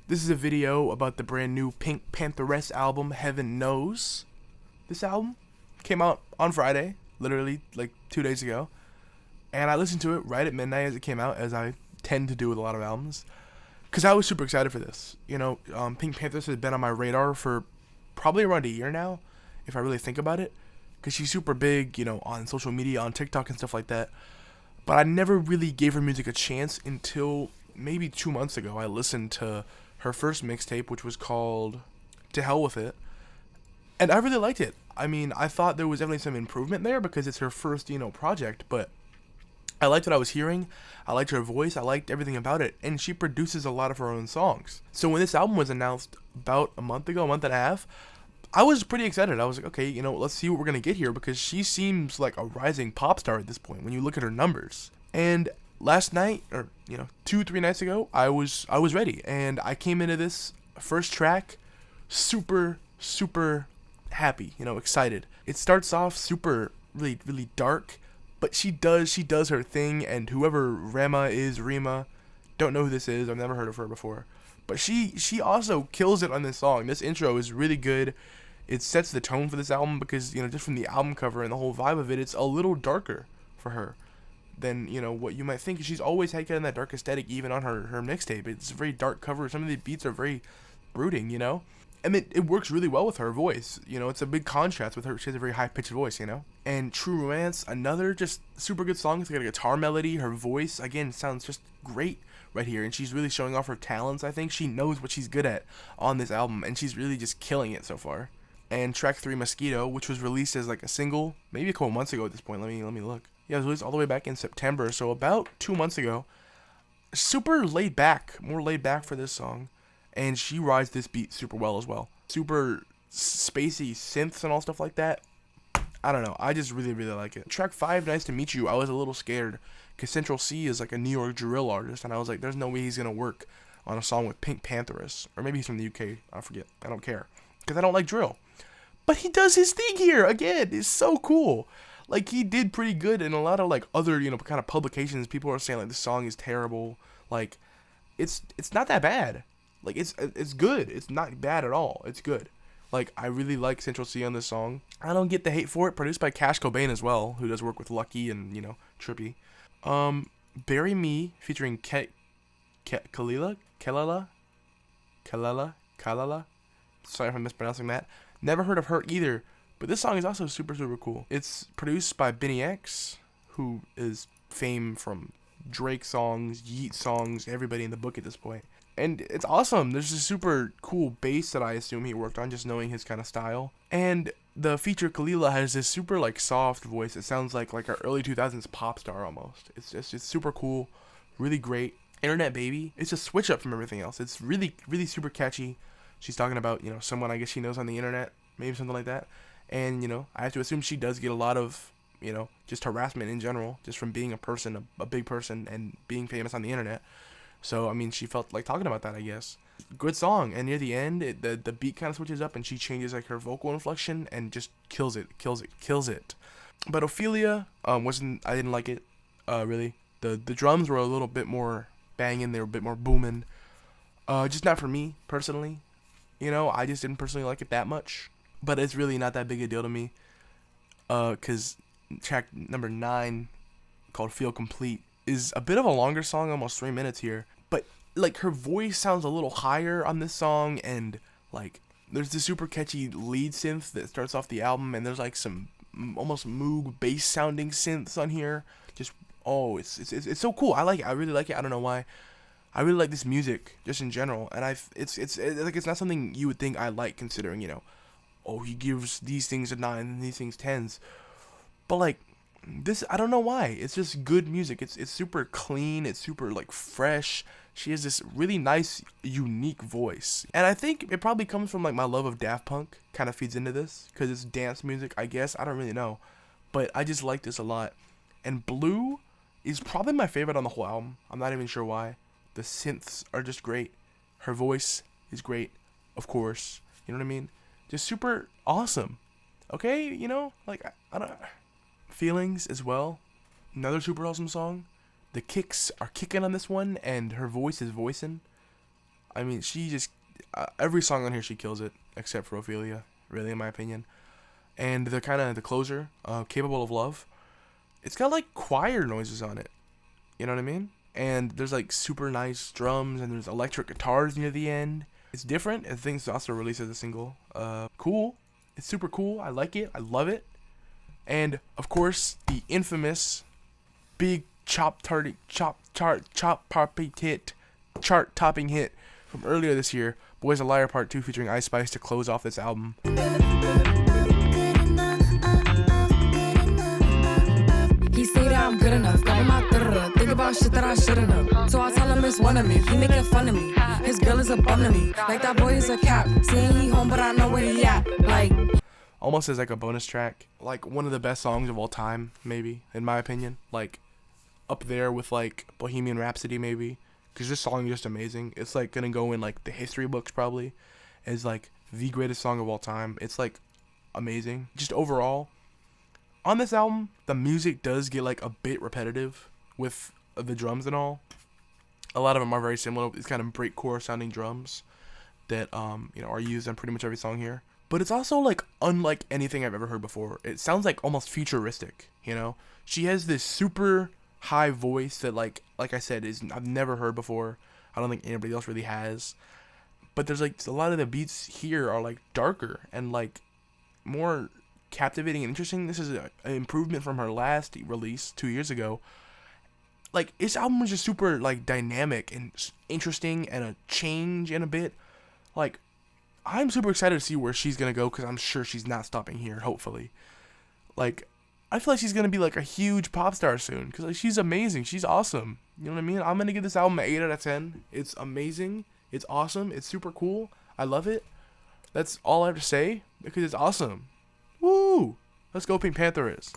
This is a video about the brand new Pantheress album, Heaven Knows. This album came out on Friday, literally like 2 days ago. And I listened to it right at midnight as it came out, as I tend to do with a lot of albums. Because I was super excited for this. You know, Pantheress has been on my radar for probably around a year now, if I really think about it. Because she's super big, you know, on social media, on TikTok and stuff like that. But I never really gave her music a chance until maybe 2 months ago. I listened to her first mixtape, which was called To Hell With It. And I really liked it. I mean, I thought there was definitely some improvement there because it's her first, you know, project. But I liked what I was hearing. I liked her voice. I liked everything about it. And she produces a lot of her own songs. So when this album was announced about a month ago, a month and a half, I was pretty excited. I was like, okay, you know, let's see what we're going to get here, because she seems like a rising pop star at this point when you look at her numbers. And last night, or, you know, 2-3 nights ago, I was ready. And I came into this first track super happy, you know, excited. It starts off super, really dark, but she does her thing. And whoever Rima, don't know who this is. I've never heard of her before. But she also kills it on this song. This intro is really good. It sets the tone for this album because, you know, just from the album cover and the whole vibe of it, it's a little darker for her than, you know, what you might think. She's always had kind of that dark aesthetic, even on her mixtape. It's a very dark cover. Some of the beats are very brooding, you know? And it works really well with her voice. You know, it's a big contrast with her. She has a very high-pitched voice, you know? And True Romance, another just super good song. It's got a guitar melody. Her voice, again, sounds just great right here. And she's really showing off her talents, I think. She knows what she's good at on this album, and she's really just killing it so far. And track 3, Mosquito, which was released as like a single maybe a couple months ago at this point. Let me look. Yeah, it was released all the way back in September, so about 2 months ago. Super laid back, more laid back for this song. And she rides this beat super well as well. Super spacey synths and all stuff like that. I don't know. I just really like it. Track 5, Nice to Meet You, I was a little scared because Central C is like a New York drill artist, and I was like, there's no way he's going to work on a song with Pantheress. Or maybe he's from the UK. I forget. I don't care. Because I don't like drill. But he does his thing here. Again, it's so cool. Like, he did pretty good in a lot of, like, other, you know, kind of publications. People are saying, like, this song is terrible. Like, it's not that bad. Like, it's good. It's not bad at all. It's good. Like, I really like Central C on this song. I don't get the hate for it. Produced by Cash Cobain as well, who does work with Lucky and, you know, Trippy. Bury Me, featuring Kalila? Sorry if I'm mispronouncing that. Never heard of her either, but this song is also super cool. It's produced by Benny X, who is famed from Drake songs, Yeet songs, everybody in the book at this point. And it's awesome. There's a super cool bass that I assume he worked on, just knowing his kind of style. And the feature Kalila has this super like soft voice. It sounds like an early 2000s pop star almost. It's super cool, really great. Internet Baby. It's a switch up from everything else. It's really super catchy. She's talking about, you know, someone I guess she knows on the internet, maybe something like that. And, you know, I have to assume she does get a lot of, you know, just harassment in general, just from being a person, a big person, and being famous on the internet. So, I mean, she felt like talking about that, I guess. Good song. And near the end, the beat kind of switches up, and she changes, like, her vocal inflection and just kills it. But Ophelia, I didn't like it, really. The drums were a little bit more banging. They were a bit more booming. Just not for me, personally. You know, I just didn't personally like it that much. But it's really not that big a deal to me. Because track number 9, called Feel Complete, is a bit of a longer song, almost 3 minutes here. But, like, her voice sounds a little higher on this song. And, like, there's this super catchy lead synth that starts off the album. And there's, like, some almost Moog bass sounding synths on here. Just, it's so cool. I like it. I really like it. I don't know why. I really like this music, just in general, and it's not something you would think I like, considering, you know, he gives these things a 9 and these things 10s, but like this, I don't know why. It's just good music. It's super clean. It's super like fresh. She has this really nice, unique voice, and I think it probably comes from like my love of Daft Punk. Kind of feeds into this because it's dance music, I guess. I don't really know, but I just like this a lot. And Blue is probably my favorite on the whole album. I'm not even sure why. The synths are just great. Her voice is great, of course. You know what I mean? Just super awesome. Okay, you know, like, I don't. Feelings as well. Another super awesome song. The kicks are kicking on this one, and her voice is voicing. I mean, she just every song on here she kills it except for Ophelia, really in my opinion. And the kind of the closer, Capable of Love, it's got like choir noises on it. You know what I mean? And there's like super nice drums and there's electric guitars near the end. It's different. I think it's also released as a single. Cool. It's super cool. I like it. I love it. And of course, the infamous big chart topping hit from earlier this year, Boys a Liar Part 2 featuring Ice Spice to close off this album. He say that I'm good enough, got my think about shit that I shouldn't have. So I tell him it's one of me, he making fun of me. His girl is a bum to me, like that boy is a cap. Saying he home, but I know where he at. Like, almost as like a bonus track, like one of the best songs of all time, maybe in my opinion. Like up there with like Bohemian Rhapsody, maybe, because this song is just amazing. It's like gonna go in like the history books probably as like the greatest song of all time. It's like amazing. Just overall, on this album, the music does get like a bit repetitive with the drums and all. A lot of them are very similar. It's kind of breakcore sounding drums that are used on pretty much every song here. But it's also like unlike anything I've ever heard before. It sounds like almost futuristic, you know? She has this super high voice that like I said I've never heard before. I don't think anybody else really has. But there's like a lot of the beats here are like darker and like more captivating and interesting. This is an improvement from her last release 2 years ago. Like, this album was just super like dynamic and interesting and a change in a bit. Like, I'm super excited to see where she's gonna go because I'm sure she's not stopping here. Hopefully, like, I feel like she's gonna be like a huge pop star soon because like, she's amazing. She's awesome. You know what I mean? I'm gonna give this album an 8 out of 10. It's amazing. It's awesome. It's super cool. I love it. That's all I have to say because it's awesome. Woo! Let's go, Pink Pantheress.